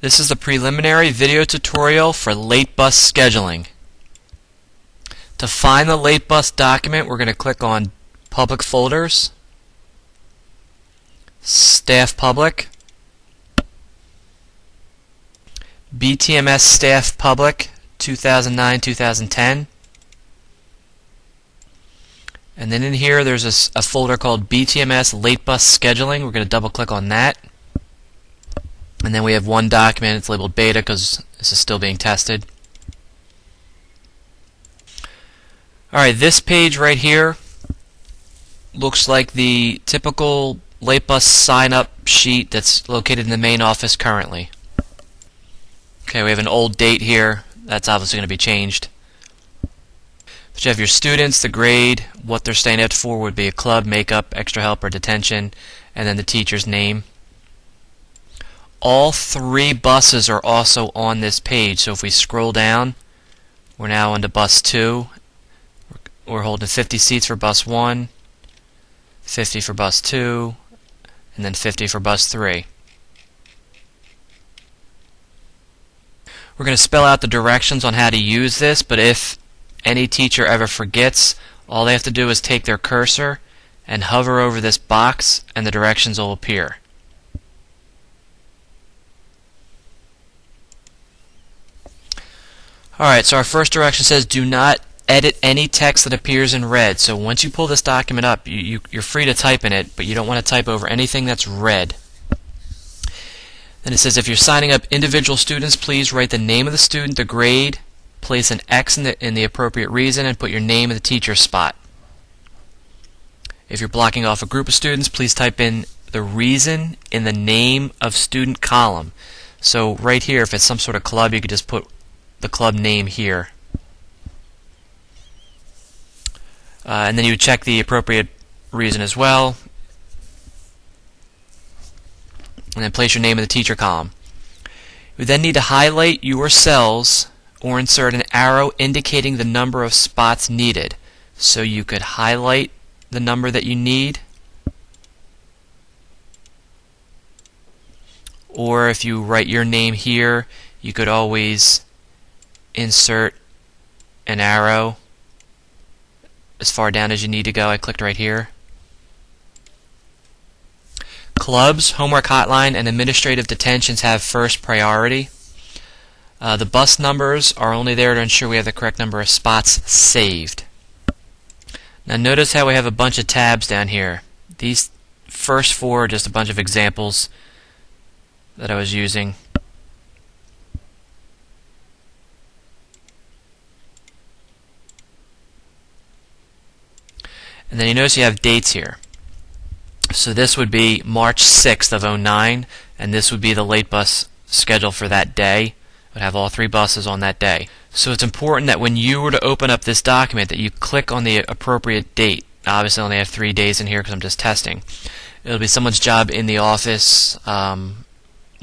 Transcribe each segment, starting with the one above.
This is the preliminary video tutorial for late bus scheduling. To find the late bus document, we're going to click on Public Folders, Staff Public, BTMS Staff Public 2009-2010, and then in here there's a folder called BTMS Late Bus Scheduling. We're going to double click on that. And then we have one document. It's labeled beta because this is still being tested. Alright, this page right here looks like the typical late bus sign-up sheet that's located in the main office currently. Okay, we have an old date here. That's obviously going to be changed. But you have your students, the grade, what they're staying at for would be a club, makeup, extra help, or detention, and then the teacher's name. All three buses are also on this page, so if we scroll down, we're now into bus 2. We're holding 50 seats for bus 1, 50 for bus 2, and then 50 for bus 3. We're going to spell out the directions on how to use this, but if any teacher ever forgets, all they have to do is take their cursor and hover over this box and the directions will appear. Alright, so our first direction says do not edit any text that appears in red. So once you pull this document up, you're free to type in it, but you don't want to type over anything that's red. Then it says if you're signing up individual students, please write the name of the student, the grade, place an X in the appropriate reason, and put your name in the teacher's spot. If you're blocking off a group of students, please type in the reason in the name of student column. So right here, if it's some sort of club, you could just put the club name here. And then you would check the appropriate reason as well. And then place your name in the teacher column. You then need to highlight your cells or insert an arrow indicating the number of spots needed. So you could highlight the number that you need, or if you write your name here, you could always insert an arrow as far down as you need to go. I clicked right here. Clubs, homework hotline, and administrative detentions have first priority. The bus numbers are only there to ensure we have the correct number of spots saved. Now notice how we have a bunch of tabs down here. These first four are just a bunch of examples that I was using. And then you notice you have dates here. So this would be March 6th of 09, and this would be the late bus schedule for that day. It would have all three buses on that day. So it's important that when you were to open up this document that you click on the appropriate date. Obviously I only have 3 days in here because I'm just testing. It'll be someone's job in the office, one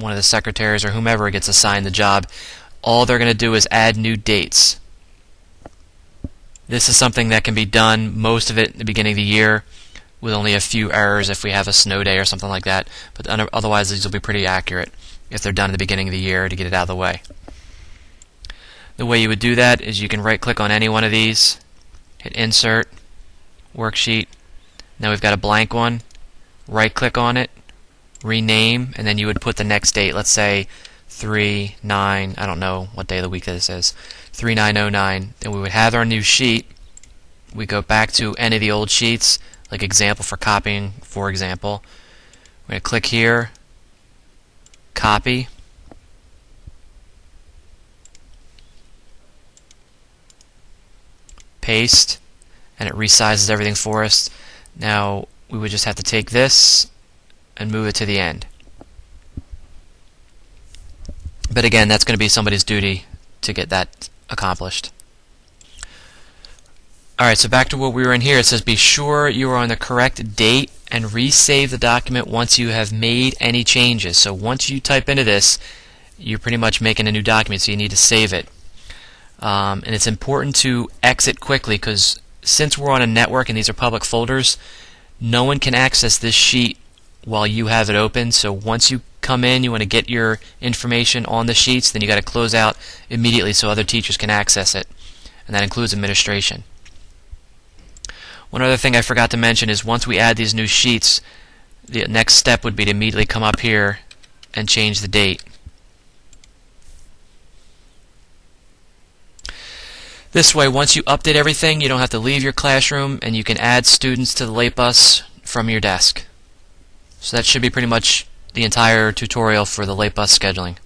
of the secretaries or whomever gets assigned the job. All they're going to do is add new dates. This is something that can be done, most of it at the beginning of the year, with only a few errors if we have a snow day or something like that. But otherwise these will be pretty accurate if they're done at the beginning of the year to get it out of the way. The way you would do that is you can right click on any one of these, hit insert, worksheet. Now we've got a blank one, right click on it, rename, and then you would put the next date. Let's say 3/9, I don't know what day of the week this is, 3/9/09. Then we would have our new sheet. We go back to any of the old sheets, like example for copying, for example. We're going to click here, copy, paste, and it resizes everything for us. Now we would just have to take this and move it to the end. But again, that's going to be somebody's duty to get that accomplished. Alright, so back to what we were in here. It says be sure you are on the correct date and resave the document once you have made any changes. So once you type into this, you're pretty much making a new document, so you need to save it. And it's important to exit quickly because since we're on a network and these are public folders, no one can access this sheet while you have it open. So once you come in, you want to get your information on the sheets, then you got to close out immediately so other teachers can access it, and that includes administration. One other thing I forgot to mention is once we add these new sheets, the next step would be to immediately come up here and change the date. This way, once you update everything, you don't have to leave your classroom, and you can add students to the late bus from your desk. So that should be pretty much the entire tutorial for the late bus scheduling.